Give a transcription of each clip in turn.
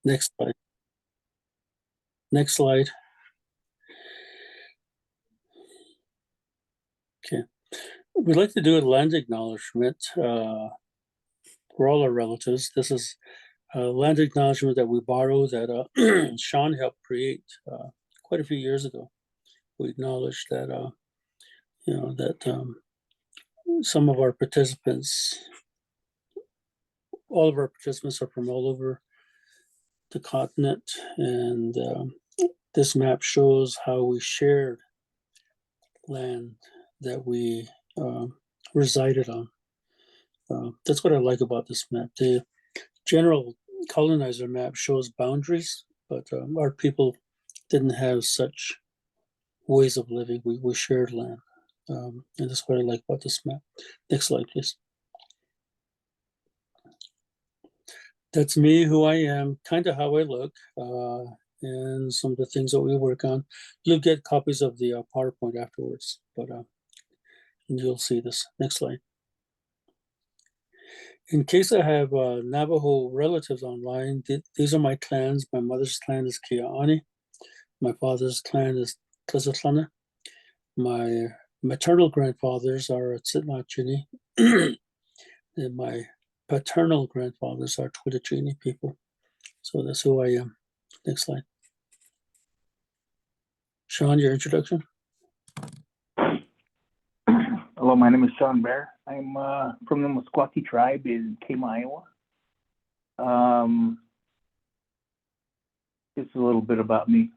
Next slide. Next slide. Okay. We'd like to do a land acknowledgement for all our relatives. This is a land acknowledgement that we borrowed that Sean helped create quite a few years ago. We acknowledge that, some of our participants, all of our participants are from all over the continent, and this map shows how we shared land that we resided on. That's what I like about this map. The general colonizer map shows boundaries, but our people didn't have such ways of living. We shared land, and that's what I like about this map. Next slide, please. That's me, who I am, kind of how I look, and some of the things that we work on. You'll get copies of the PowerPoint afterwards, but you'll see this. Next slide. In case I have Navajo relatives online, these are my clans. My mother's clan is Kia'ani. My father's clan is Tlazatlana. My maternal grandfathers are Tsitnachini. And my paternal grandfathers are Twitachini people. So that's who I am. Next slide. Sean, your introduction. Hello, my name is Sean Bear. I'm from the Meskwaki tribe in Kama, Iowa. Just a little bit about me.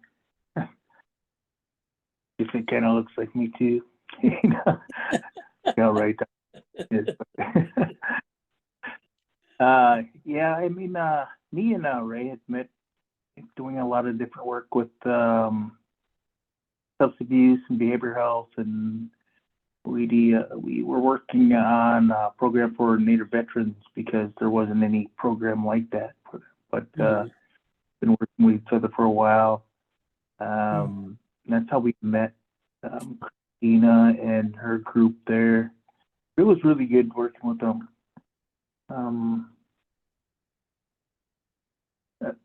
If it kind of looks like me too. Yeah, right. Yeah, I mean, me and Ray had met doing a lot of different work with substance abuse and behavioral health, and we were working on a program for Native veterans because there wasn't any program like that for them. But been working with each other for a while. That's how we met Christina and her group there. It was really good working with them.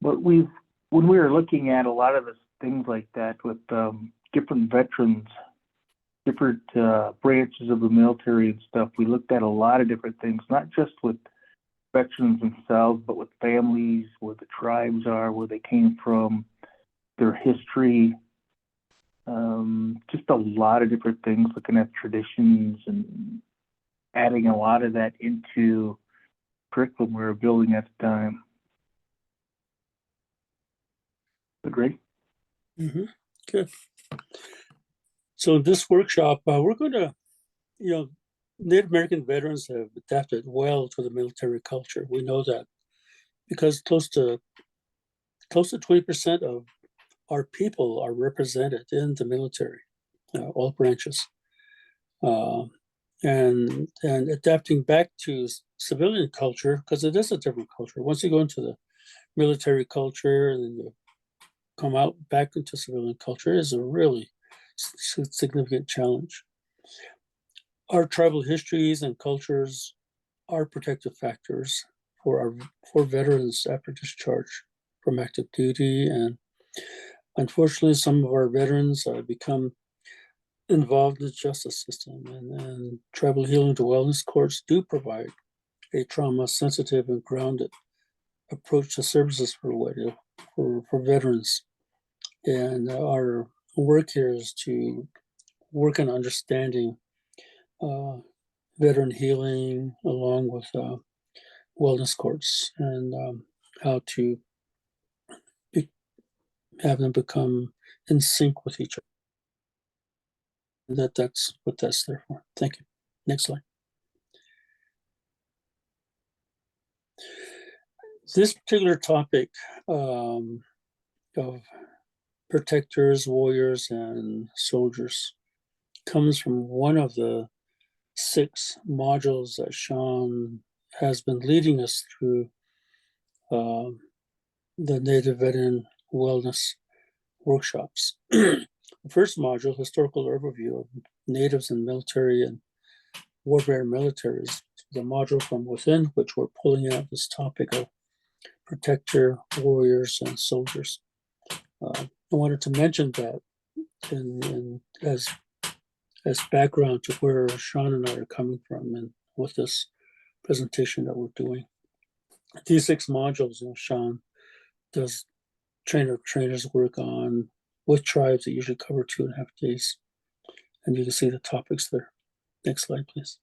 But when we were looking at a lot of the things like that with different veterans, different branches of the military and stuff, we looked at a lot of different things, not just with veterans themselves, but with families, where the tribes are, where they came from, their history, just a lot of different things, looking at traditions and adding a lot of that into curriculum we were building at the time. Great. Good. So this workshop, we're going to, Native American veterans have adapted well to the military culture. We know that because close to 20% of our people are represented in the military, all branches, and adapting back to civilian culture, because it is a different culture. Once you go into the military culture and then you come out back into civilian culture, is a really significant challenge. Our tribal histories and cultures are protective factors for veterans after discharge from active duty, and unfortunately, some of our veterans become involved in the justice system, and tribal healing to wellness courts do provide a trauma-sensitive and grounded approach to services for veterans. And our work here is to work on understanding veteran healing along with wellness courts, and how to have them become in sync with each other. That's what that's there for. Thank you. Next slide. This particular topic of protectors, warriors, and soldiers comes from one of the 6 modules that Sean has been leading us through, the Native Veteran Wellness workshops. The first module, historical overview of natives and military and warfare militaries, the module from within which we're pulling out this topic of protector, warriors, and soldiers. I wanted to mention that as background to where Sean and I are coming from and with this presentation that we're doing. These 6 modules, Sean does trainers work on with tribes that usually cover 2.5 days. And you can see the topics there. Next slide, please.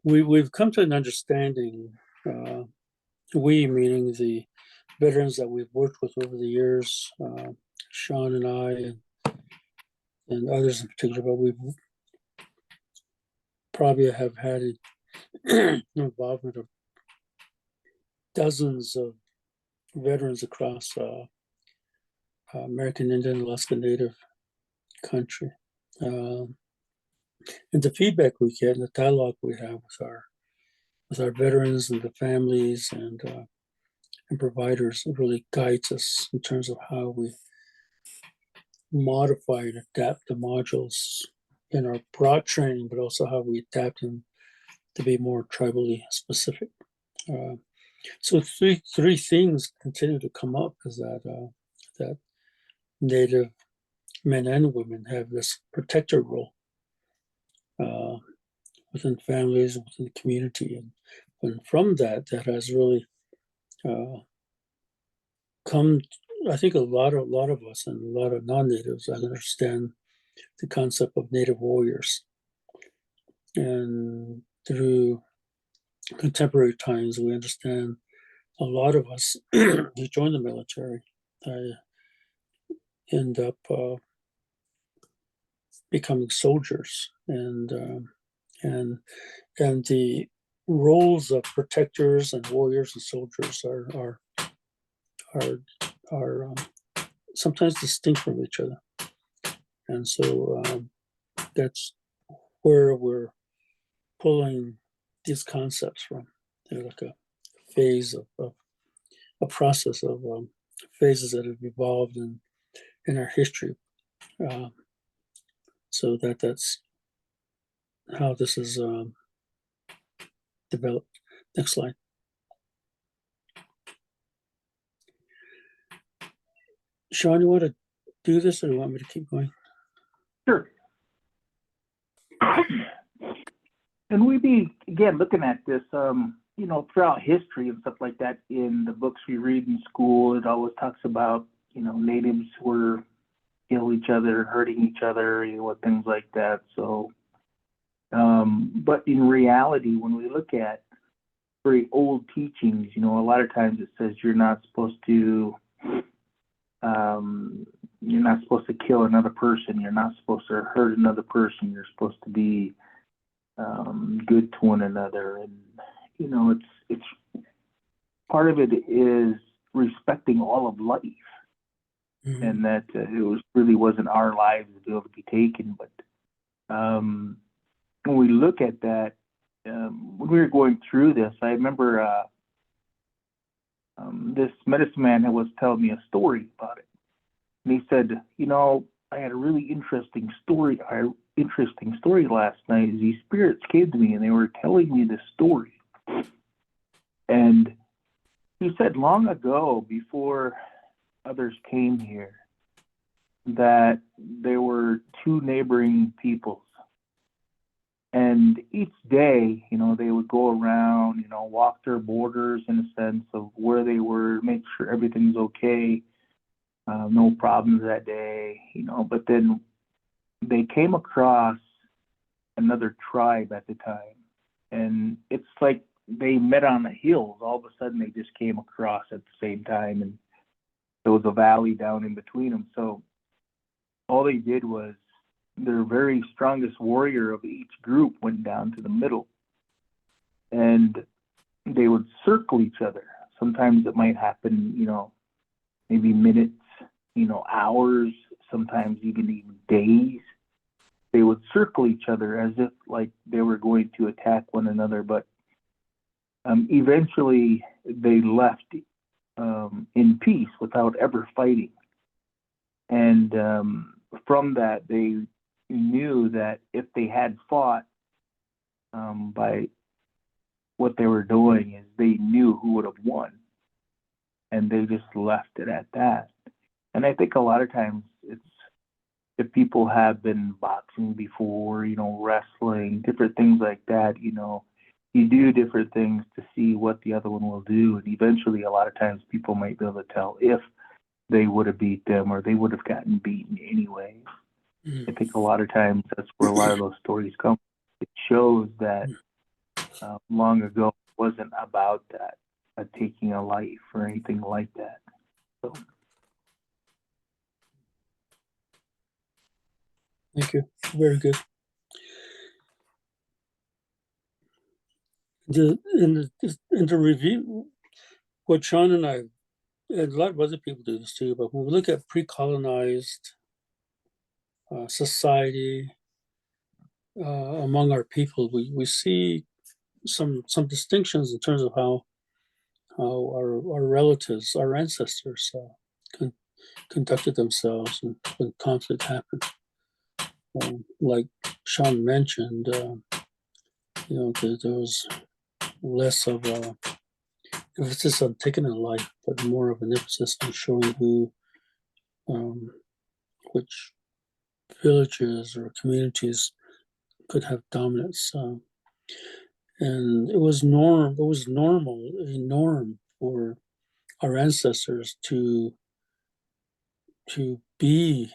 We've come to an understanding, we meaning the veterans that we've worked with over the years, Sean and I, and others in particular, but we've probably have had involvement of dozens of veterans across American Indian, Alaska Native country. And the feedback we get and the dialogue we have with our veterans and the families and providers really guides us in terms of how we modify and adapt the modules in our broad training, but also how we adapt them to be more tribally specific. So three things continue to come up is that Native men and women have this protector role within families, within the community, and from that has really come. I think a lot of us and a lot of non-natives understand the concept of Native warriors, and through contemporary times, we understand a lot of us who join the military end up becoming soldiers, and the roles of protectors and warriors and soldiers are sometimes distinct from each other, and so that's where we're pulling these concepts from. They're like a phase of a process of phases that have evolved in our history. So that's how this is developed. Next slide. Sean, you want to do this or do you want me to keep going? Sure. And we'd be, again, looking at this, throughout history and stuff like that in the books we read in school. It always talks about, natives were kill each other, hurting each other, things like that. So, but in reality, when we look at very old teachings, a lot of times it says you're not supposed to kill another person. You're not supposed to hurt another person. You're supposed to be good to one another. And, it's part of it is respecting all of life. Mm-hmm. And that really wasn't our lives to be able to be taken. But when we look at that, when we were going through this, I remember this medicine man was telling me a story about it. And he said, I had a really interesting story last night. These spirits came to me and they were telling me this story. And he said long ago, before others came here, that there were 2 neighboring peoples. And each day, they would go around, walk their borders in a sense of where they were, make sure everything's okay, no problems that day, but then they came across another tribe at the time. And it's like they met on the hills. All of a sudden, they just came across at the same time. And there was a valley down in between them. So all they did was their very strongest warrior of each group went down to the middle. And they would circle each other. Sometimes it might happen, maybe minutes, hours, sometimes even days. They would circle each other as if like they were going to attack one another. But eventually they left in peace without ever fighting. And from that, they knew that if they had fought, by what they were doing is they knew who would have won, and they just left it at that. And I think a lot of times it's, if people have been boxing before, wrestling, different things like that, you do different things to see what the other one will do. And eventually, a lot of times people might be able to tell if they would have beat them or they would have gotten beaten anyway. I think a lot of times that's where a lot of those stories come. It shows that long ago it wasn't about that, taking a life or anything like that. So. Thank you. Very good. In the review, what Sean and I, and a lot of other people do this too, but when we look at pre-colonized society among our people, we see some distinctions in terms of how our relatives, our ancestors conducted themselves when conflict happened. Like Sean mentioned, there was less of a emphasis on taking a life, but more of an emphasis on showing who, which villages or communities could have dominance. And it was a norm for our ancestors to be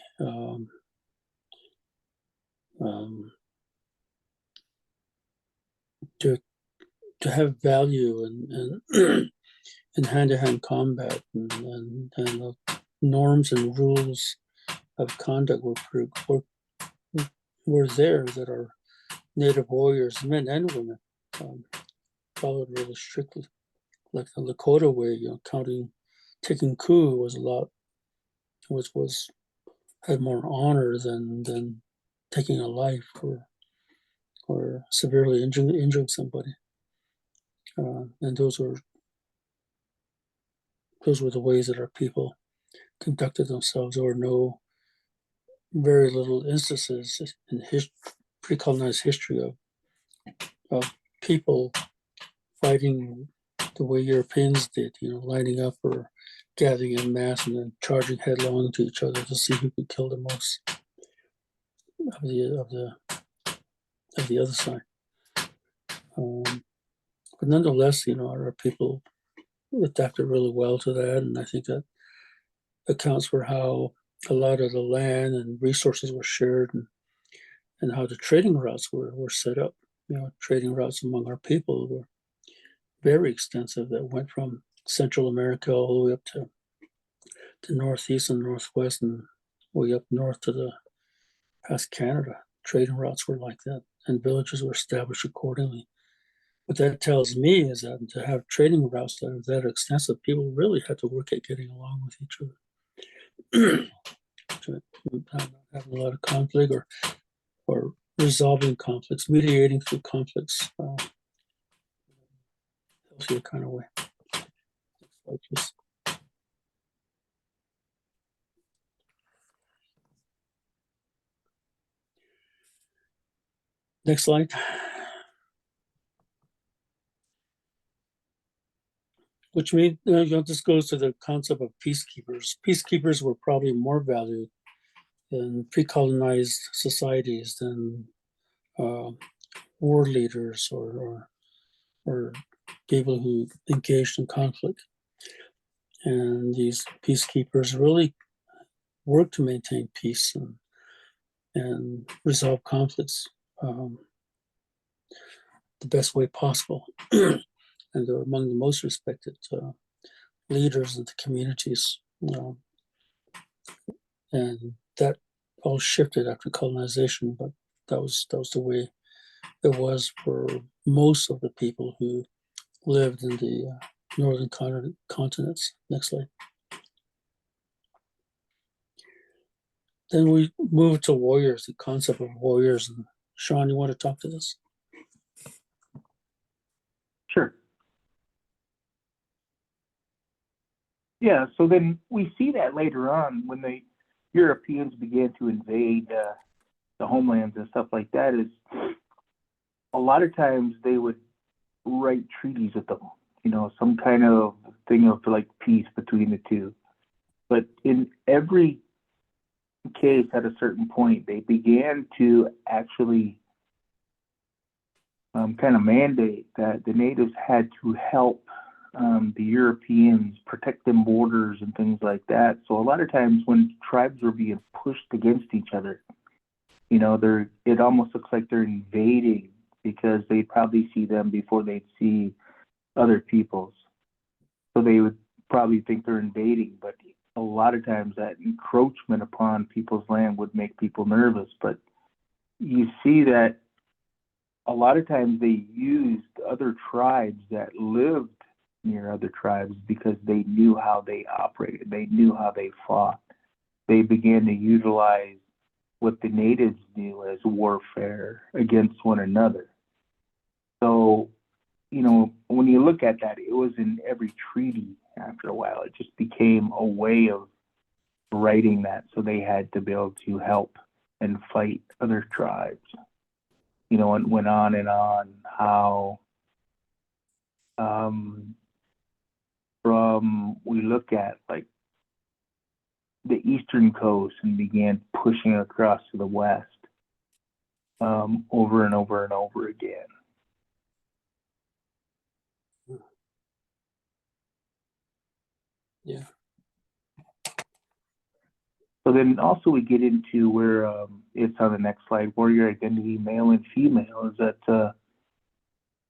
to have value and in hand-to-hand combat, and the norms and rules of conduct were there that our native warriors, men and women, followed really strictly. Like the Lakota way, taking coup was had more honor than taking a life or severely injuring somebody. And those were the ways that our people conducted themselves. There were very little instances in pre-colonized history of people fighting the way Europeans did, lining up or gathering in mass and then charging headlong into each other to see who could kill the most of the other side. But nonetheless, our people adapted really well to that, and I think that accounts for how a lot of the land and resources were shared, and how the trading routes were set up. Trading routes among our people were very extensive, that went from Central America all the way up to the Northeast and Northwest, and way up north to past Canada. Trading routes were like that, and villages were established accordingly. What that tells me is that to have trading routes that are that extensive, people really had to work at getting along with each other. Not having a lot of conflict or resolving conflicts, mediating through conflicts, healthier kind of way. Next slide. Which means, this goes to the concept of peacekeepers. Peacekeepers were probably more valued in pre-colonized societies than war leaders or people who engaged in conflict. And these peacekeepers really worked to maintain peace and resolve conflicts the best way possible. And they're among the most respected leaders in the communities. And that all shifted after colonization, but that was the way it was for most of the people who lived in the northern continents. Next slide. Then we move to warriors, the concept of warriors. And Sean, you want to talk to this? Sure. Yeah, so then we see that later on when the Europeans began to invade the homelands and stuff like that, is a lot of times they would write treaties with them, some kind of thing of like peace between the two. But in every case, at a certain point, they began to actually kind of mandate that the natives had to help the Europeans protect them borders and things like that. So a lot of times when tribes were being pushed against each other, it almost looks like they're invading because they'd probably see them before they'd see other peoples. So they would probably think they're invading, but a lot of times that encroachment upon people's land would make people nervous. But you see that a lot of times they used other tribes that lived near other tribes because they knew how they operated. They knew how they fought. They began to utilize what the natives knew as warfare against one another. So, when you look at that, it was in every treaty after a while. It just became a way of writing that. So they had to be able to help and fight other tribes. And went on and on how from we look at like the eastern coast and began pushing across to the west over and over and over again. Yeah. So then also we get into where it's on the next slide, warrior identity, male and female, is that,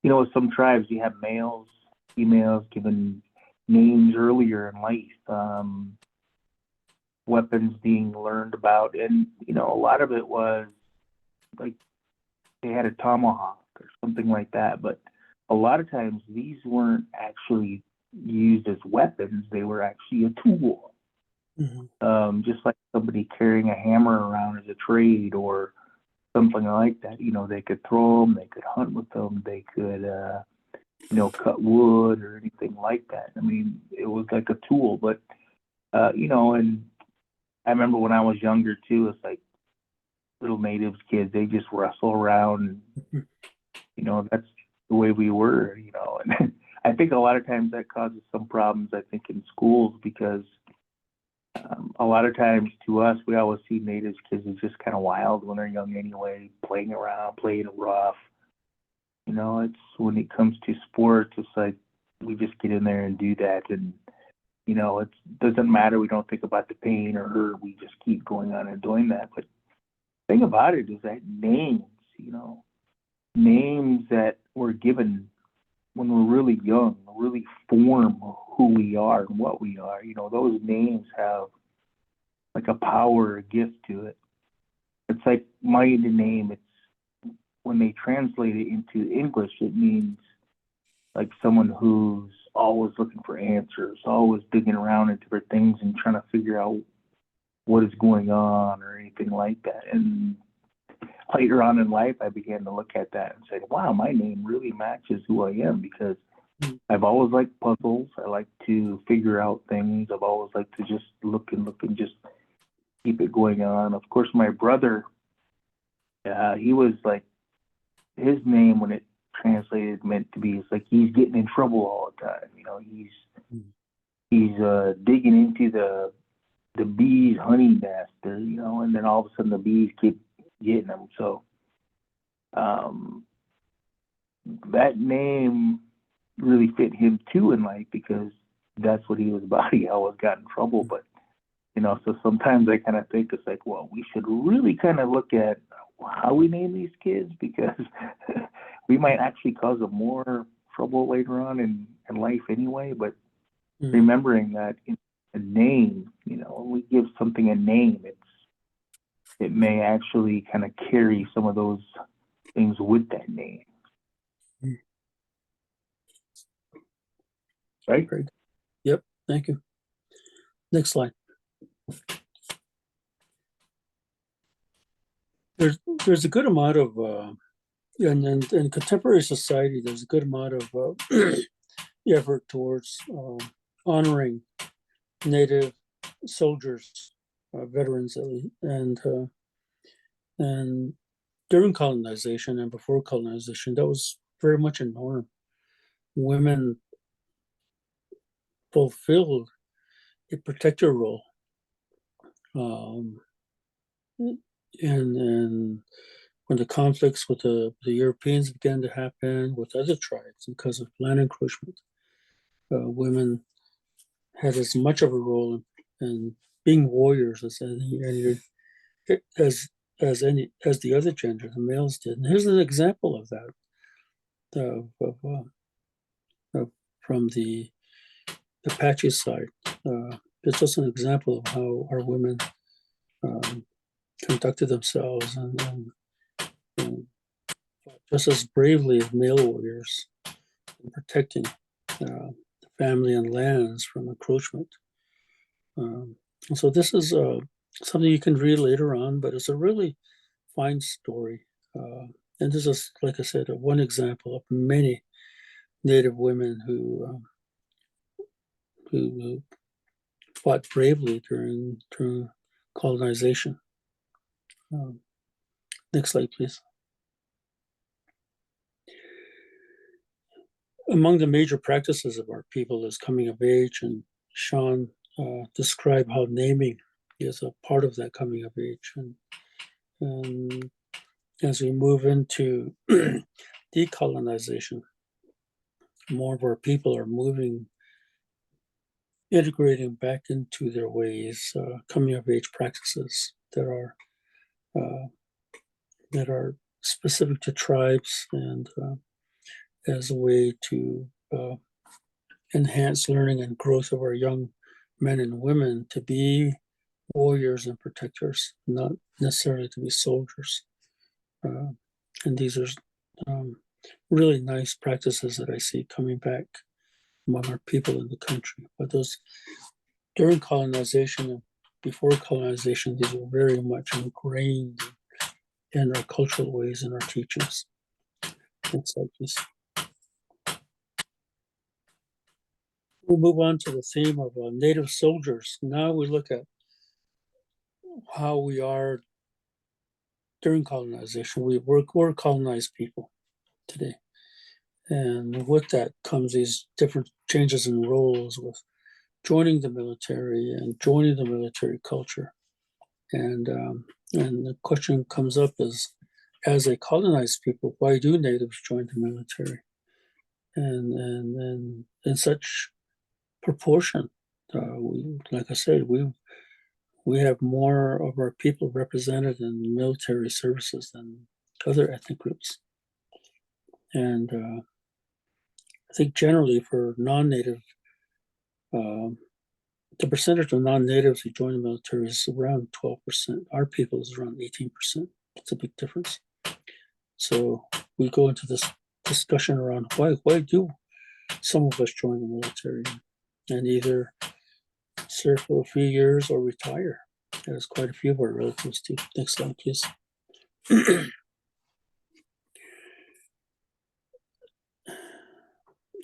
with some tribes you have males, females given names earlier in life, weapons being learned about. And, a lot of it was like they had a tomahawk or something like that. But a lot of times these weren't actually used as weapons. They were actually a tool. Mm-hmm. Just like somebody carrying a hammer around as a trade or something like that. They could throw them, they could hunt with them, they could, cut wood or anything like that. I mean, it was like a tool. But, and I remember when I was younger too, it's like little natives kids, they just wrestle around. And, that's the way we were, And I think a lot of times that causes some problems, I think, in schools because a lot of times to us, we always see natives kids as just kind of wild when they're young anyway, playing around, playing rough. It's when it comes to sports, it's like we just get in there and do that. And, it doesn't matter. We don't think about the pain or hurt. We just keep going on and doing that. But the thing about it is that names, names that were given when we're really young, really form who we are and what we are. Those names have like a power, a gift to it. It's like my name. It's when they translate it into English, it means like someone who's always looking for answers, always digging around in different things and trying to figure out what is going on or anything like that. And later on in life, I began to look at that and say, wow, my name really matches who I am because I've always liked puzzles. I like to figure out things. I've always liked to just look and just keep it going on. Of course, my brother, he was like, his name when it translated meant to be, it's like he's getting in trouble all the time. He's digging into the bees' honey nest, and then all of a sudden the bees keep getting him. So that name really fit him too in life because that's what he was about. He always got in trouble. But so sometimes I kind of think it's like, well, we should really kind of look at how we name these kids because we might actually cause them more trouble later on in life anyway. But remembering that in a name, when we give something a name, it may actually kind of carry some of those things with that name. Right? Great. Yep. Thank you. Next slide. There's a good amount of in contemporary society. There's a good amount of effort towards honoring Native soldiers, veterans, and during colonization and before colonization, that was very much a norm. Women fulfilled a protector role. Um, and when the conflicts with the Europeans began to happen with other tribes because of land encroachment, women had as much of a role in being warriors as as the other gender, the males did. And here's an example of that from the Apache side. It's just an example of how our women um, conducted themselves and just as bravely as male warriors in protecting the family and lands from encroachment. So this is something you can read later on, but it's a really fine story. And this is, like I said, one example of many Native women who fought bravely during colonization. Next slide, please. Among the major practices of our people is coming of age, and Sean described how naming is a part of that coming of age. And as we move into decolonization, more of our people are integrating back into their ways, coming of age practices that are specific to tribes and as a way to enhance learning and growth of our young men and women to be warriors and protectors, not necessarily to be soldiers. And these are really nice practices that I see coming back among our people in the country. But those during colonization and before colonization, these were very much ingrained in our cultural ways and our teachings. Next slide, please. We'll move on to the theme of Native soldiers. Now we look at how we are during colonization. We're colonized people today. And with that comes these different changes in roles with joining the military and joining the military culture. And the question comes up is, as a colonized people, why do natives join the military? And in such proportion, like I said, we have more of our people represented in military services than other ethnic groups. And I think generally for non-native, the percentage of non-natives who join the military is around 12%. Our people is around 18%. It's a big difference. So we go into this discussion around why do some of us join the military and either serve for a few years or retire. There's quite a few of our relatives too. Next slide, please.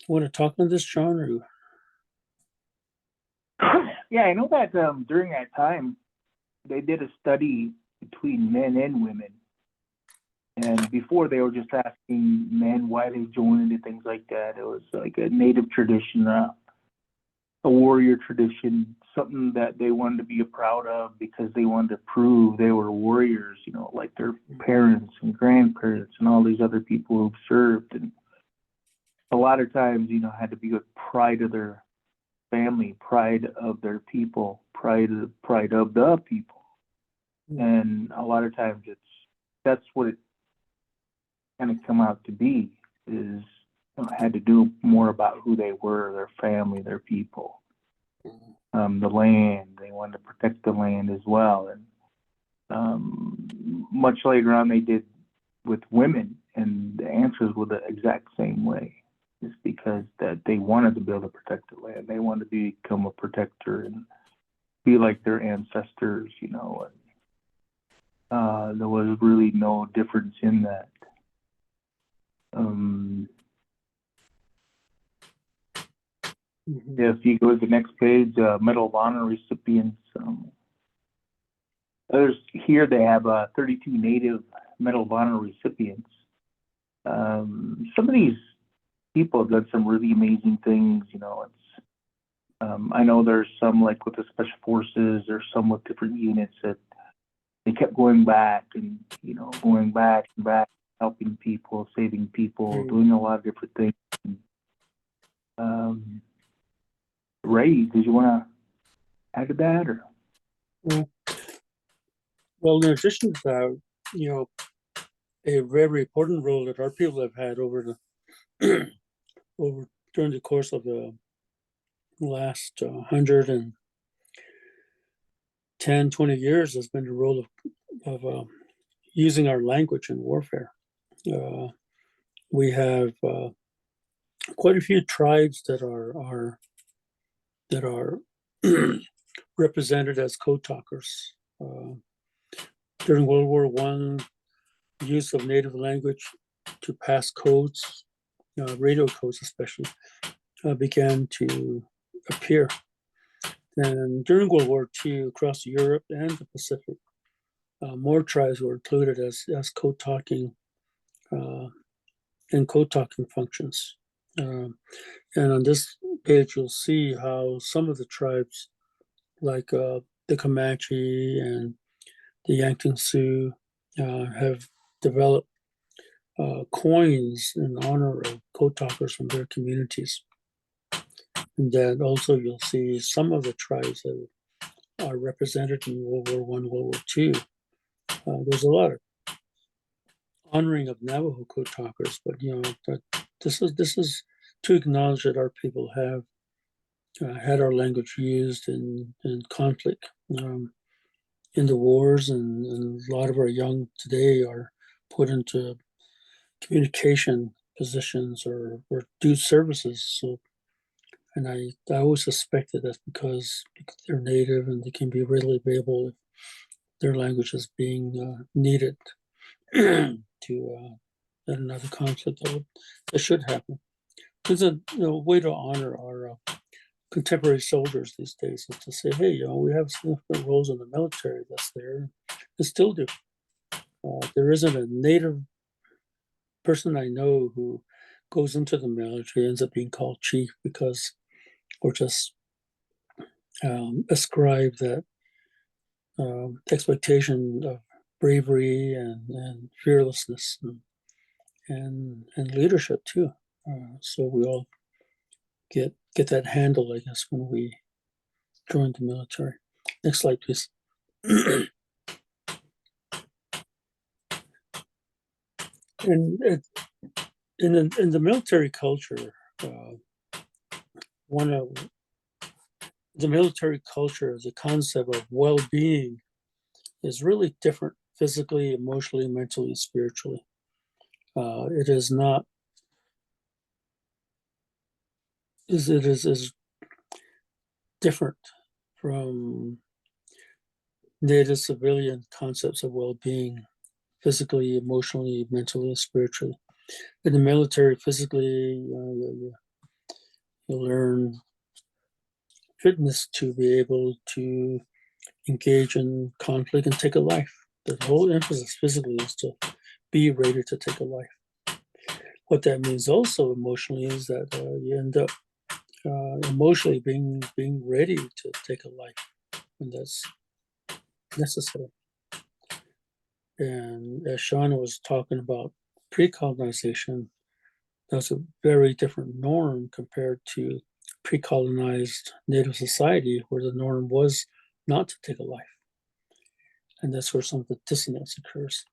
Want to talk on this, John? Or... Yeah, I know that during that time, they did a study between men and women. And before, they were just asking men why they joined and things like that. It was like a native tradition, a warrior tradition, something that they wanted to be proud of because they wanted to prove they were warriors, you know, like their parents and grandparents and all these other people who've served. And a lot of times, you know, had to be with pride of their family, pride of their people, pride of the people. And a lot of times that's what it kind of come out to be, is, you know, had to do more about who they were, their family, their people, the land. They wanted to protect the land as well. And much later on, they did with women, and the answers were the exact same way. It's because that they wanted to be able to protect the land. They wanted to become a protector and be like their ancestors, you know. And there was really no difference in that. If you go to the next page, Medal of Honor recipients. Others here, they have 32 Native Medal of Honor recipients. Some of these people have done some really amazing things. I know there's some like with the Special Forces, there's some with different units that they kept going back and, going back and back, helping people, saving people, doing a lot of different things. Ray, did you want to add to that? Or? Well, in addition to that, a very important role that our people have had over during the course of the last 110, 20 years has been the role of using our language in warfare. We have quite a few tribes that are represented as code talkers. During World War I, use of native language to pass codes, radio codes especially, began to appear. And during World War II, across Europe and the Pacific, more tribes were included as code talking and code talking functions. And on this page, you'll see how some of the tribes, like the Comanche and the Yankton Sioux, have developed coins in honor of code talkers from their communities. And then also you'll see some of the tribes that are represented in World War I, World War II. There's a lot of honoring of Navajo code talkers, but this is to acknowledge that our people have had our language used in conflict, in the wars, and a lot of our young today are put into communication positions or do services. So, and I always suspected that's because they're native and they can be readily available if their language is being needed to at another conflict that should happen. There's a way to honor our contemporary soldiers these days, is to say, hey, we have significant roles in the military that's there and still do. There isn't a native person I know who goes into the military ends up being called chief because or just ascribe that expectation of bravery and fearlessness and leadership too. So we all get that handle, I guess, when we join the military. Next slide, please. And in the military culture, one of the military culture, the concept of well-being is really different physically, emotionally, mentally, and spiritually. It is not. It is different from native civilian concepts of well-being, physically, emotionally, mentally, and spiritually. In the military, physically, you learn fitness to be able to engage in conflict and take a life. The whole emphasis physically is to be ready to take a life. What that means also emotionally is that you end up emotionally being ready to take a life when that's necessary. And as Shauna was talking about pre-colonization, that's a very different norm compared to pre-colonized Native society, where the norm was not to take a life. And that's where some of the dissonance occurs.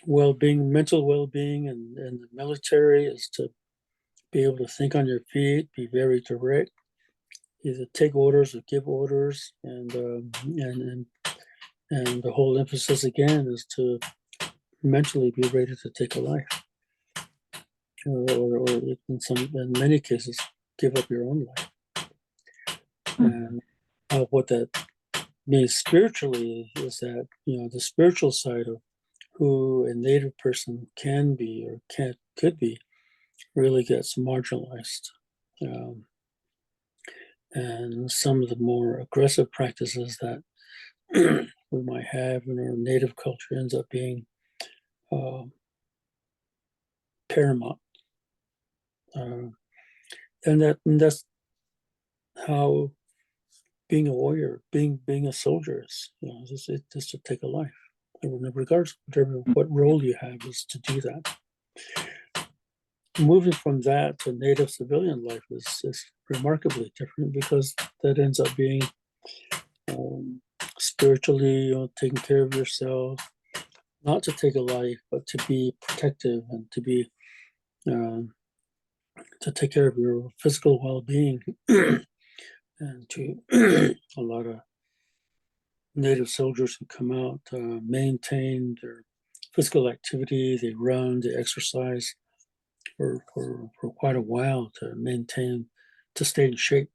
Well-being, mental well-being in the military is to be able to think on your feet, be very direct, either take orders or give orders, and the whole emphasis again is to mentally be ready to take a life, or in many cases, give up your own life. And what that means spiritually is that the spiritual side of who a Native person can be or could be really gets marginalized. And some of the more aggressive practices that we might have in our Native culture ends up being paramount. And that's how being a warrior, being a soldier is. It's to take a life. Regardless of what role you have, is to do that. Moving from that to native civilian life is remarkably different, because that ends up being spiritually, taking care of yourself, not to take a life, but to be protective and to be to take care of your physical well-being. And to a lot of native soldiers who come out maintain their physical activity. They run, they exercise for quite a while to stay in shape.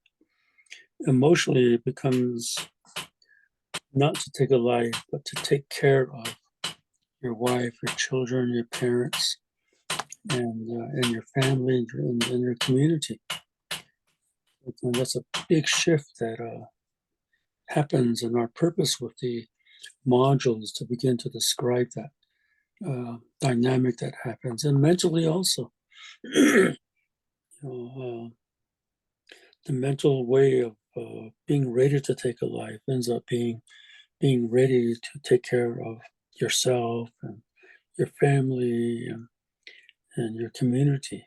Emotionally, it becomes not to take a life, but to take care of your wife, your children, your parents, and your family and your community. And that's a big shift that happens, and our purpose with the module is to begin to describe that dynamic that happens, and mentally also. The mental way of being ready to take a life ends up being ready to take care of yourself and your family and your community.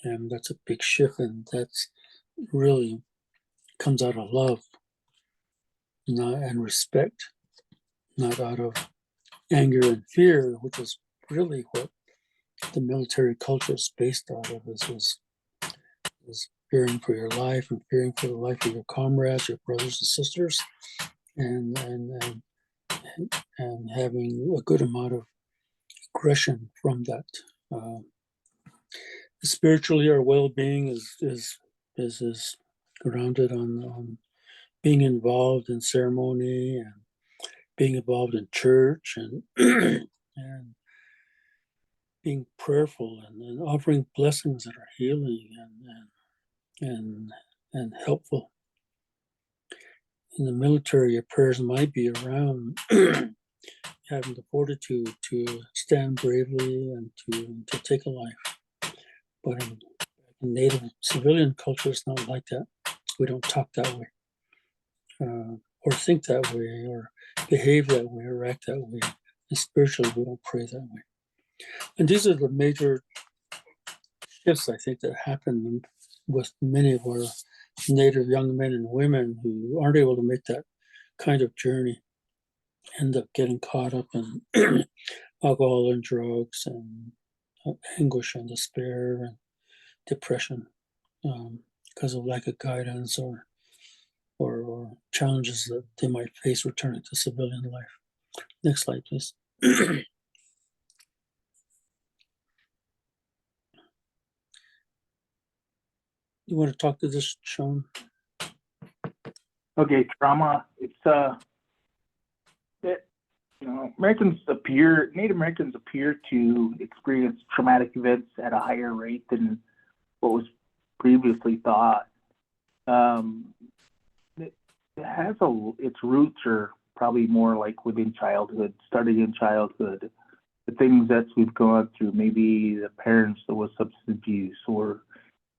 And that's a big shift, and that's really comes out of love, and respect, not out of anger and fear, which is really what the military culture is based out of, is fearing for your life and fearing for the life of your comrades, your brothers and sisters, and having a good amount of aggression from that. Spiritually, our well-being is grounded on being involved in ceremony and being involved in church and and being prayerful and offering blessings that are healing and helpful. In the military, your prayers might be around having the fortitude to stand bravely and to take a life. But in native civilian culture, it's not like that. We don't talk that way, or think that way, or behave that way, or act that way. And spiritually, we don't pray that way. And these are the major shifts, I think, that happen with many of our native young men and women who aren't able to make that kind of journey, end up getting caught up in alcohol and drugs and anguish and despair and depression because of lack of guidance or challenges that they might face returning to civilian life. Next slide, please. You want to talk to this, Sean? Okay, trauma. It's Native Americans appear to experience traumatic events at a higher rate than what was previously thought. Its roots are probably more like within childhood, starting in childhood. The things that we've gone through, maybe the parents, there was substance abuse, or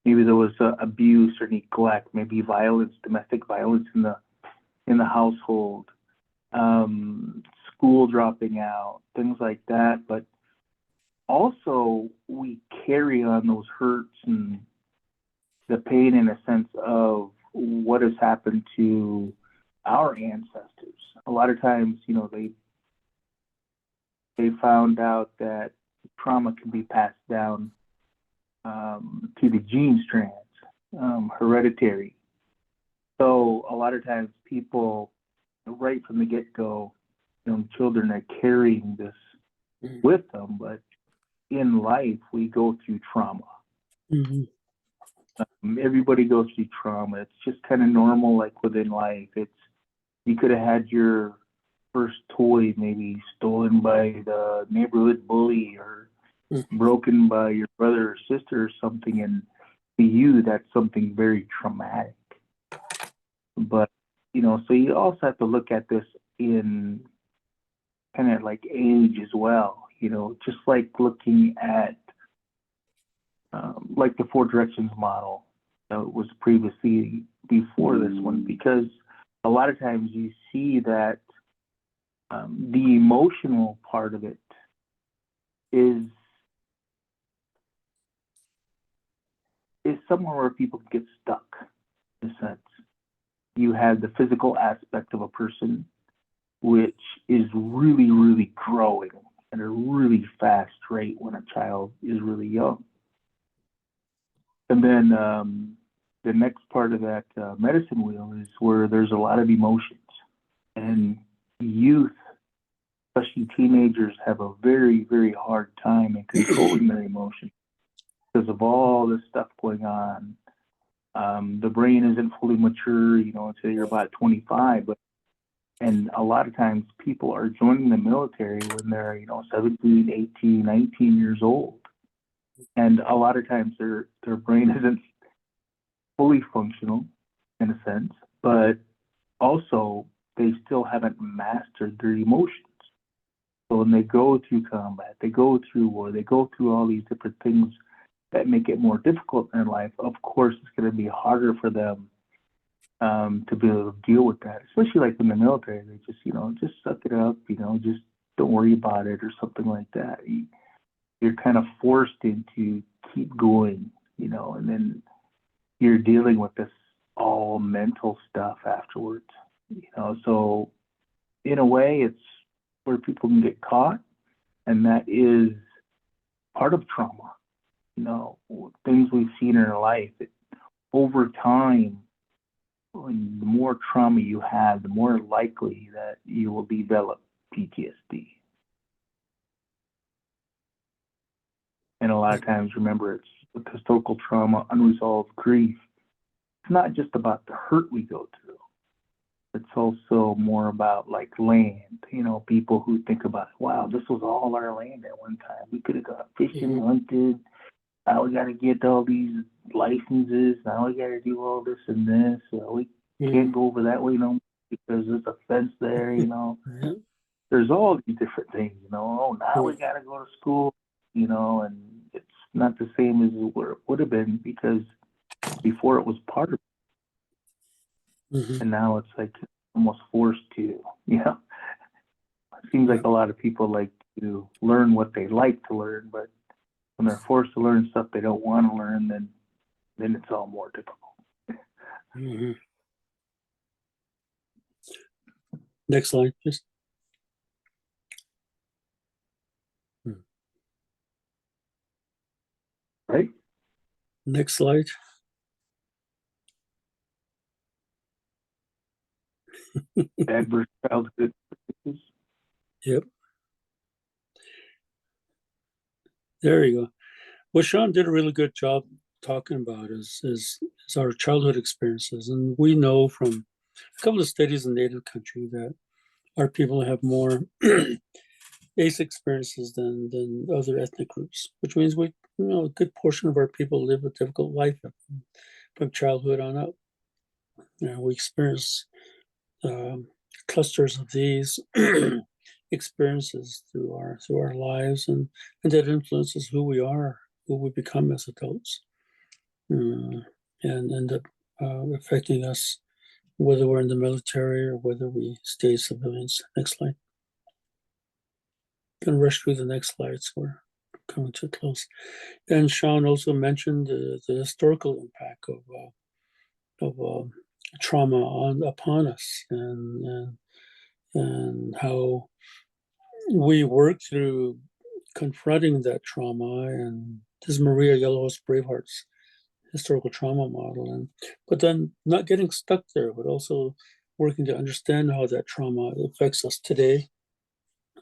maybe there was abuse or neglect, maybe violence, domestic violence in the household, school dropping out, things like that. But also we carry on those hurts and the pain in a sense of what has happened to our ancestors. A lot of times, they found out that trauma can be passed down to the gene strands, hereditary. So a lot of times people, right from the get-go, young children are carrying this with them, but in life we go through trauma. Mm-hmm. Everybody goes through trauma. It's just kind of normal, like within life. You could have had your first toy maybe stolen by the neighborhood bully or broken by your brother or sister or something, and to you that's something very traumatic. But so you also have to look at this in kind of like age as well. just like looking at like the Four Directions model that was previously before this one, because a lot of times you see that the emotional part of it is somewhere where people get stuck, in a sense. You have the physical aspect of a person, which is really, really growing at a really fast rate when a child is really young. And then the next part of that medicine wheel is where there's a lot of emotions. And youth, especially teenagers, have a very, very hard time in controlling their emotions because of all this stuff going on. The brain isn't fully mature, until you're about 25. And a lot of times people are joining the military when they're, 17, 18, 19 years old. And a lot of times their brain isn't fully functional in a sense, but also they still haven't mastered their emotions. So when they go through combat, they go through war, they go through all these different things that make it more difficult in life, of course it's going to be harder for them to be able to deal with that, especially like in the military. They just suck it up, just don't worry about it or something like that. You're kind of forced into keep going, and then you're dealing with this all mental stuff afterwards, So in a way, it's where people can get caught, and that is part of trauma. Things we've seen in our life. Over time, the more trauma you have, the more likely that you will develop PTSD. And a lot of times, remember, it's with historical trauma, unresolved grief. It's not just about the hurt we go through. It's also more about like land, people who think about, wow, this was all our land at one time. We could have gone fishing, hunted. Now we got to get all these licenses. Now we got to do all this and this. We can't go over that way no more because there's a fence there, There's all these different things, Oh, now we got to go to school, and it's not the same as where it would have been because before it was part of it. And now it's like almost forced to, It seems like a lot of people like to learn what they like to learn, but when they're forced to learn stuff they don't want to learn, then it's all more difficult. Next slide, please. Right? Next slide. Adverse childhood. Yep. There you go. What Sean did a really good job talking about is our childhood experiences. And we know from a couple of studies in native country that our people have more ACE experiences than other ethnic groups, which means a good portion of our people live a difficult life from childhood on up. We experience clusters of these experiences through our lives, and that influences who we are, who we become as adults, and end up affecting us whether we're in the military or whether we stay civilians. Next slide. Gonna rush through the next slides. We're coming to a close. And Sean also mentioned the historical impact of trauma upon us, and how we work through confronting that trauma. And this is Maria Yellow's Braveheart's historical trauma model, but then not getting stuck there, but also working to understand how that trauma affects us today,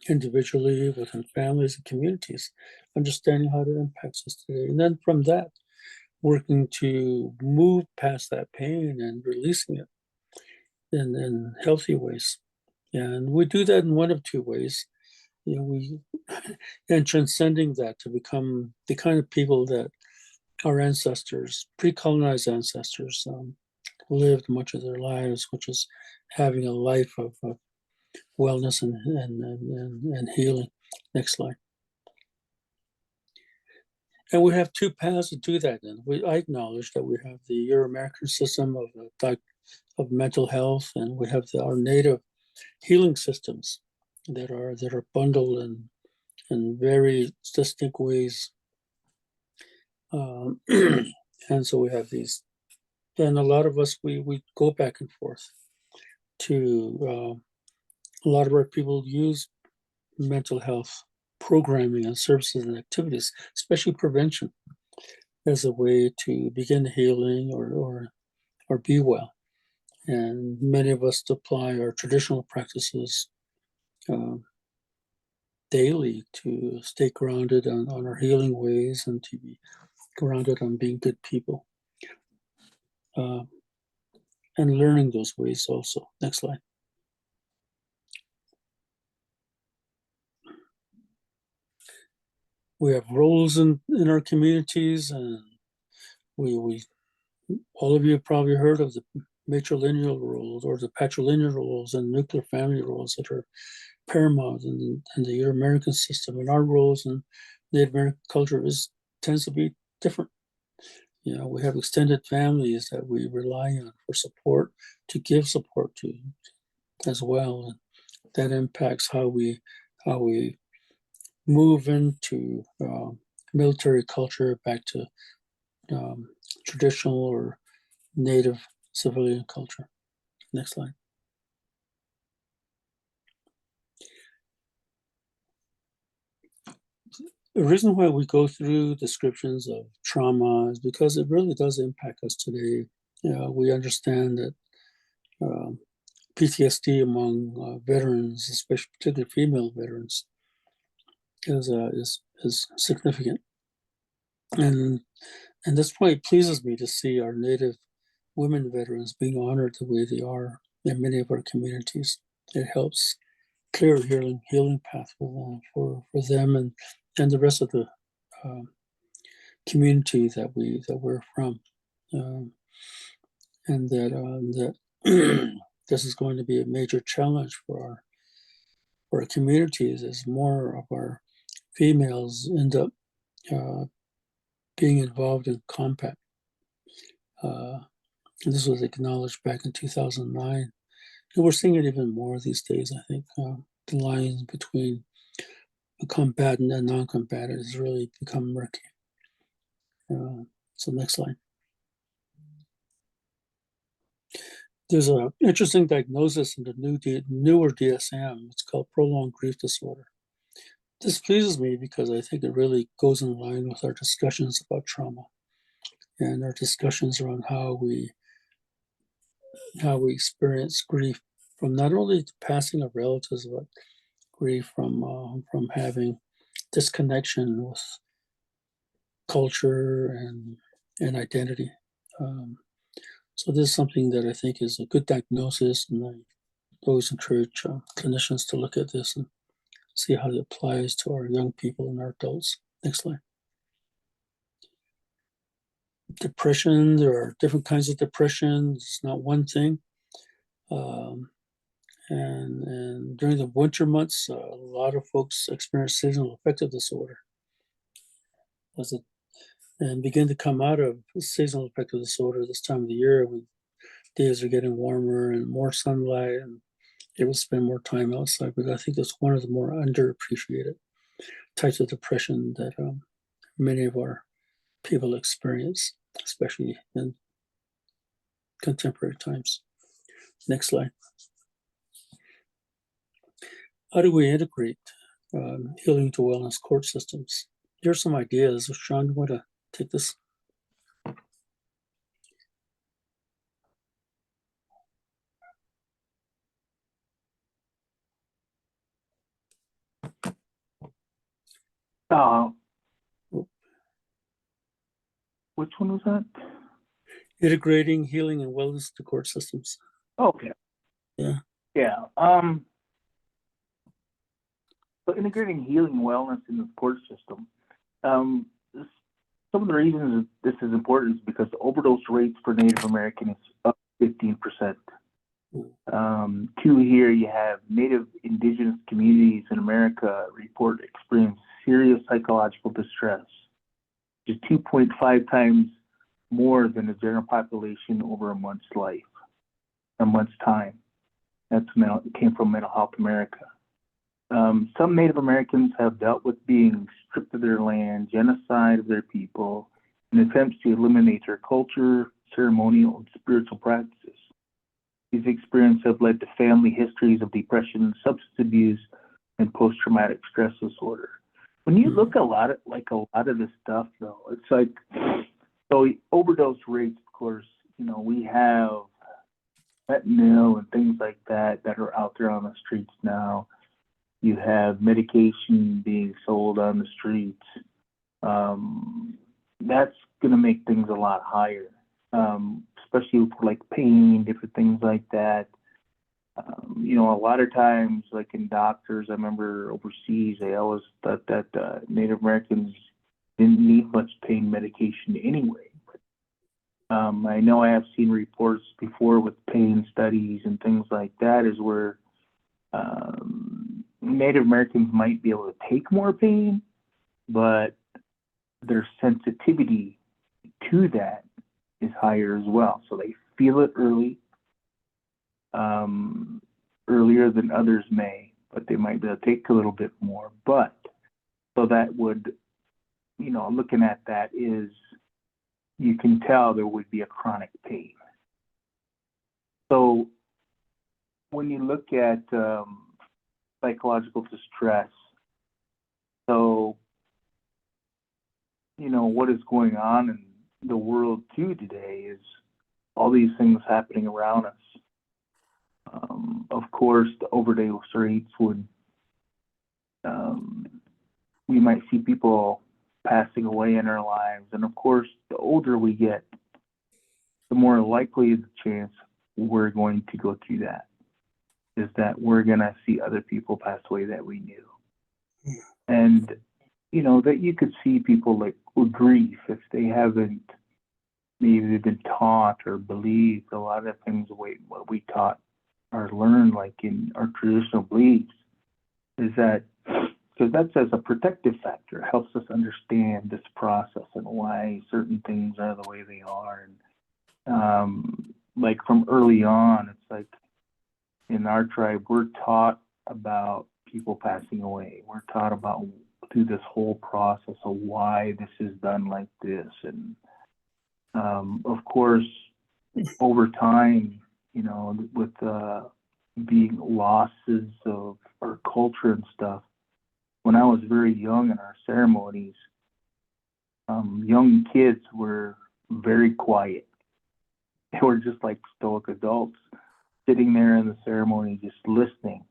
individually, within families and communities, understanding how it impacts us today. And then from that, working to move past that pain and releasing it in healthy ways. And we do that in one of two ways. And transcending that to become the kind of people that our ancestors, pre-colonized ancestors, lived much of their lives, which is having a life of wellness and healing. Next slide. And we have two paths to do that. And I acknowledge that we have the Euro-American system of mental health, and we have our native healing systems that are bundled in very distinct ways. And so we have these, and a lot of us we go back and forth to a lot of our people use mental health programming and services and activities, especially prevention, as a way to begin healing or be well. And many of us apply our traditional practices daily to stay grounded on our healing ways and to be grounded on being good people, and learning those ways also. Next slide. We have roles in our communities, and we all of you have probably heard of the matrilineal roles or the patrilineal roles and nuclear family roles that are paramount in the Euro-American system. And our roles in Native American culture tends to be different. You know, we have extended families that we rely on for support, to give support to as well. And that impacts how we move into military culture back to traditional or native civilian culture. Next slide. The reason why we go through descriptions of trauma is because it really does impact us today. We understand that PTSD among veterans, especially particularly female veterans, is significant, and that's why it pleases me to see our Native women veterans being honored the way they are in many of our communities. It helps clear healing path for them and the rest of the community that we're from, and that this is going to be a major challenge for our communities as more of our females end up being involved in combat. And this was acknowledged back in 2009. And we're seeing it even more these days, I think. The lines between a combatant and non-combatant has really become murky. So next slide. There's an interesting diagnosis in the newer DSM. It's called prolonged grief disorder. This pleases me because I think it really goes in line with our discussions about trauma and our discussions around how we experience grief from not only the passing of relatives, but grief from having disconnection with culture and identity. So this is something that I think is a good diagnosis, and I always encourage clinicians to look at this and see how it applies to our young people and our adults. Next slide. Depression, there are different kinds of depression. It's not one thing. And during the winter months, a lot of folks experience seasonal affective disorder and begin to come out of seasonal affective disorder this time of the year when days are getting warmer and more sunlight and able to spend more time outside. But I think that's one of the more underappreciated types of depression that many of our people experience, especially in contemporary times. Next slide. How do we integrate healing to wellness court systems? Here's some ideas. Sean, you want to take this? Which one was that? Integrating healing and wellness to court systems. Okay. Yeah. Yeah. So integrating healing and wellness in the court system. Some of the reasons this is important is because the overdose rates for Native American is up 15%. Two, here you have Native indigenous communities in America report experience serious psychological distress. which is 2.5 times more than the general population over a month's time. Came from Mental Health America. Some Native Americans have dealt with being stripped of their land, genocide of their people, and attempts to eliminate their culture, ceremonial, and spiritual practices. These experiences have led to family histories of depression, substance abuse, and post-traumatic stress disorder. When you look a lot of this stuff, though, it's like, so overdose rates, of course, we have fentanyl and things like that are out there on the streets now. You have medication being sold on the streets. That's going to make things a lot higher, especially for like pain, different things like that. A lot of times, like in doctors, I remember overseas, they always thought that Native Americans didn't need much pain medication anyway. I know I have seen reports before with pain studies and things like that, is where Native Americans might be able to take more pain, but their sensitivity to that is higher as well. So they feel it earlier than others may, but they might be able to take a little bit more. But so that would, looking at that is, you can tell there would be a chronic pain. So when you look at psychological distress, so, what is going on in the world too today is all these things happening around us. Of course, the overdose rates would, we might see people passing away in our lives. And of course, the older we get, the more likely the chance we're going to go through that, is that we're going to see other people pass away that we knew. And, that you could see people like with grief, if they haven't maybe been taught or believed a lot of things what we taught or learned, like in our traditional beliefs, is that, because that's as a protective factor, it helps us understand this process and why certain things are the way they are. And like from early on, it's like in our tribe, we're taught about people passing away. We're taught about through this whole process of why this is done like this. And of course, over time, with being losses of our culture and stuff, when I was very young in our ceremonies, young kids were very quiet. They were just like stoic adults sitting there in the ceremony just listening.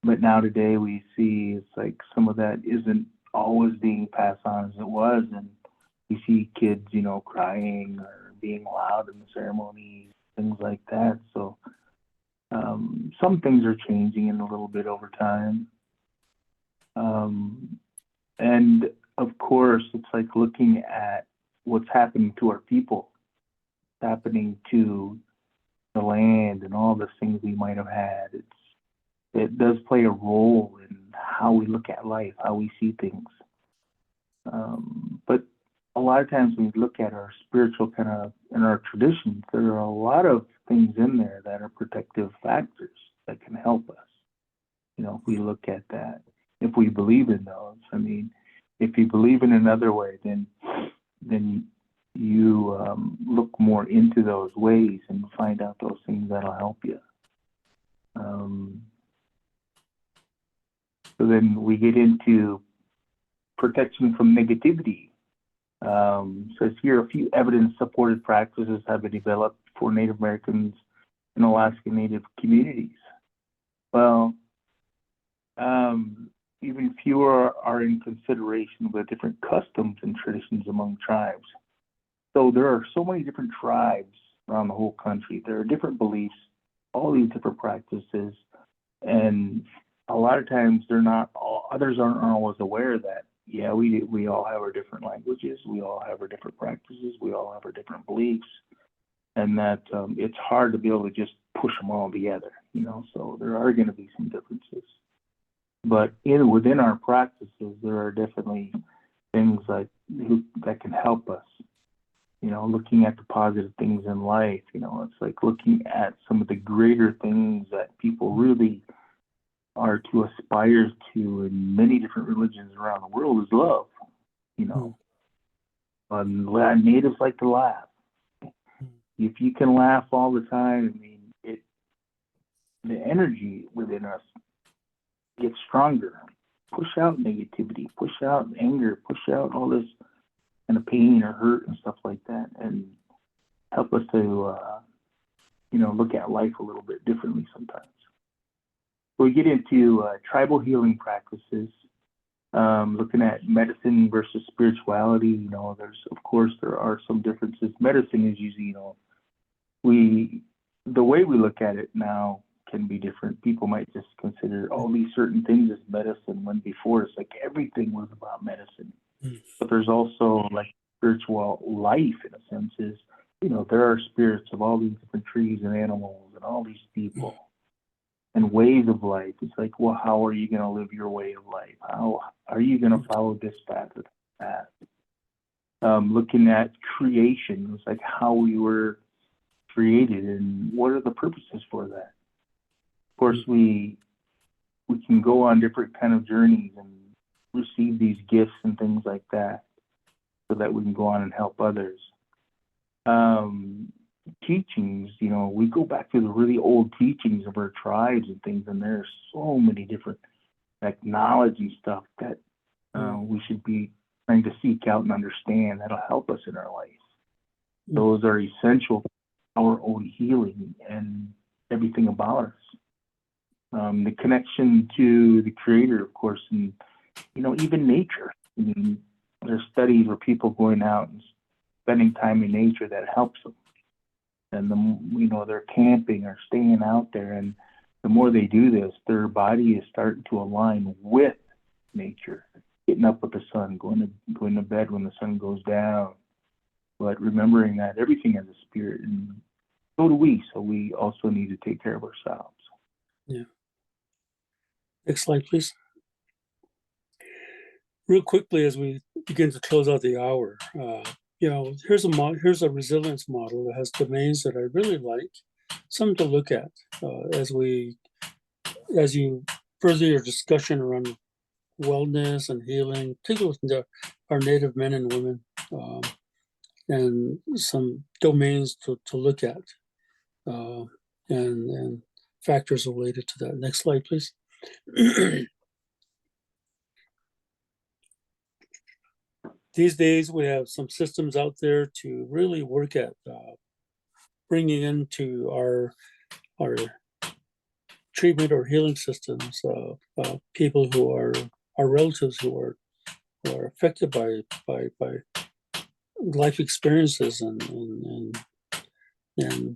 But now today we see it's like some of that isn't always being passed on as it was, and we see kids, crying or being loud in the ceremonies, things like that. So some things are changing in a little bit over time. And of course, it's like looking at what's happening to our people, happening to the land and all the things we might have had. It does play a role in how we look at life, how we see things. But a lot of times when we look at our spiritual kind of, in our traditions, there are a lot of things in there that are protective factors that can help us. If we look at that, if we believe in those. I mean, if you believe in another way, then you look more into those ways and find out those things that'll help you. So then we get into protection from negativity. So here a few evidence-supported practices have been developed for Native Americans and Alaska Native communities. Well, even fewer are in consideration with different customs and traditions among tribes. So there are so many different tribes around the whole country. There are different beliefs, all these different practices, and a lot of times others aren't always aware that, yeah, we all have our different languages, we all have our different practices, we all have our different beliefs, and that it's hard to be able to just push them all together, so there are going to be some differences. But within our practices, there are definitely things like that can help us. Looking at the positive things in life. It's like looking at some of the greater things that people really are to aspire to in many different religions around the world is love. Natives like to laugh. If you can laugh all the time, the energy within us gets stronger. Push out negativity, push out anger, push out all this kind of pain or hurt and stuff like that, and help us to, look at life a little bit differently sometimes. We get into tribal healing practices, looking at medicine versus spirituality. There are some differences. Medicine is usually, the way we look at it now can be different. People might just consider all these certain things as medicine, when before it's like everything was about medicine. But there's also like spiritual life, in a sense, is, there are spirits of all these different trees and animals and all these people and ways of life. It's like, well, how are you going to live your way of life? How are you going to follow this path or that path? Looking at creation, it's like how we were created and what are the purposes for that. Of course, we can go on different kind of journeys and receive these gifts and things like that, so that we can go on and help others. Teachings, we go back to the really old teachings of our tribes and things, and there's so many different knowledge and stuff that we should be trying to seek out and understand that'll help us in our life. Those are essential for our own healing and everything about us. The connection to the Creator, of course, and even nature. There's studies where people going out and spending time in nature that helps them, and they're camping or staying out there, and the more they do this, their body is starting to align with nature, getting up with the sun, going to bed when the sun goes down, but remembering that everything has a spirit, and so do we. So we also need to take care of ourselves. Yeah. Next slide, please. Real quickly, as we begin to close out the hour, here's a resilience model that has domains that I really like, something to look at as you further your discussion around wellness and healing, particularly with our Native men and women, and some domains to look at, and factors related to that. Next slide, please. These days, we have some systems out there to really work at bringing into our treatment or healing systems people who are our relatives who are affected by life experiences, and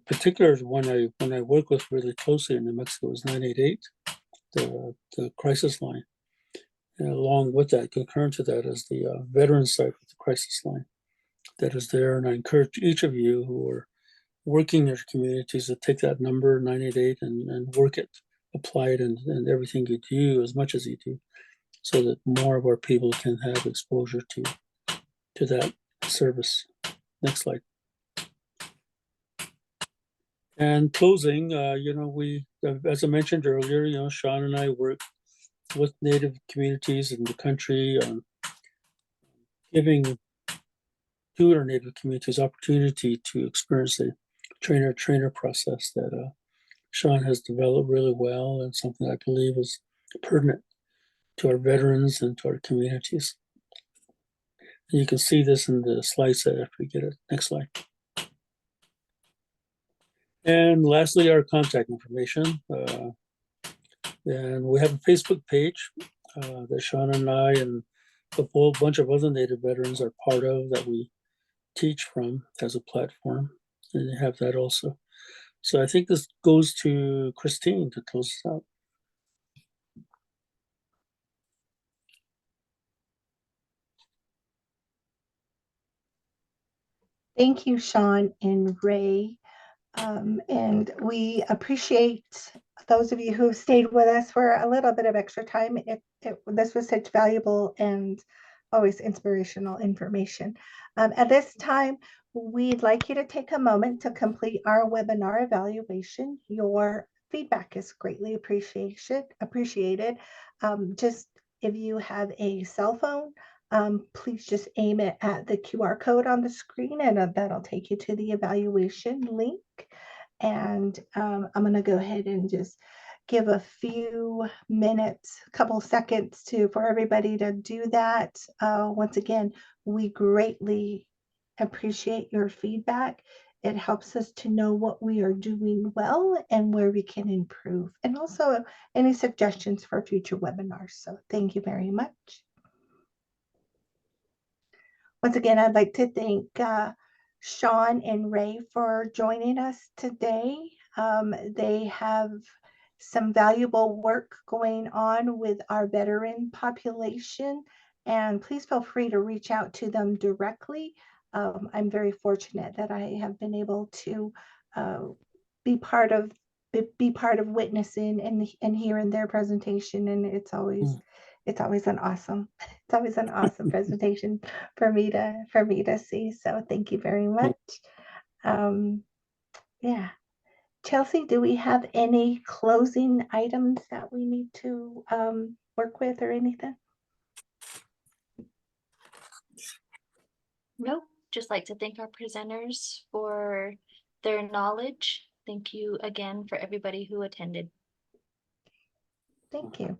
particularly when I work with really closely in New Mexico is 988, the crisis line. And along with that, concurrent to that, is the veteran side of the crisis line that is there. And I encourage each of you who are working in your communities to take that number 988 and work it, apply it, and everything you do as much as you do, so that more of our people can have exposure to that service. Next slide. And closing, we, as I mentioned earlier, Sean and I work with Native communities in the country, giving to our Native communities opportunity to experience the trainer process that Sean has developed really well, and something I believe is pertinent to our veterans and to our communities. And you can see this in the slide set after we get it. Next slide. And lastly, our contact information. And we have a Facebook page that Sean and I and a whole bunch of other Native veterans are part of, that we teach from as a platform. And you have that also. So I think this goes to Christine to close us out. Thank you, Sean and Ray. And we appreciate those of you who stayed with us for a little bit of extra time. This was such valuable and always inspirational information. At this time, we'd like you to take a moment to complete our webinar evaluation. Your feedback is greatly appreciated. Just if you have a cell phone, please just aim it at the QR code on the screen, and that'll take you to the evaluation link. And I'm going to go ahead and just give a few minutes, a couple seconds for everybody to do that. Once again, we greatly appreciate your feedback. It helps us to know what we are doing well and where we can improve, and also any suggestions for future webinars. So thank you very much. Once again, I'd like to thank Sean and Ray for joining us today. They have some valuable work going on with our veteran population, and please feel free to reach out to them directly. I'm very fortunate that I have been able to be part of witnessing and hearing their presentation, and it's always an awesome presentation for me to see. So thank you very much. Yeah. Chelsea, do we have any closing items that we need to work with or anything? Nope. Just like to thank our presenters for their knowledge. Thank you again for everybody who attended. Thank you.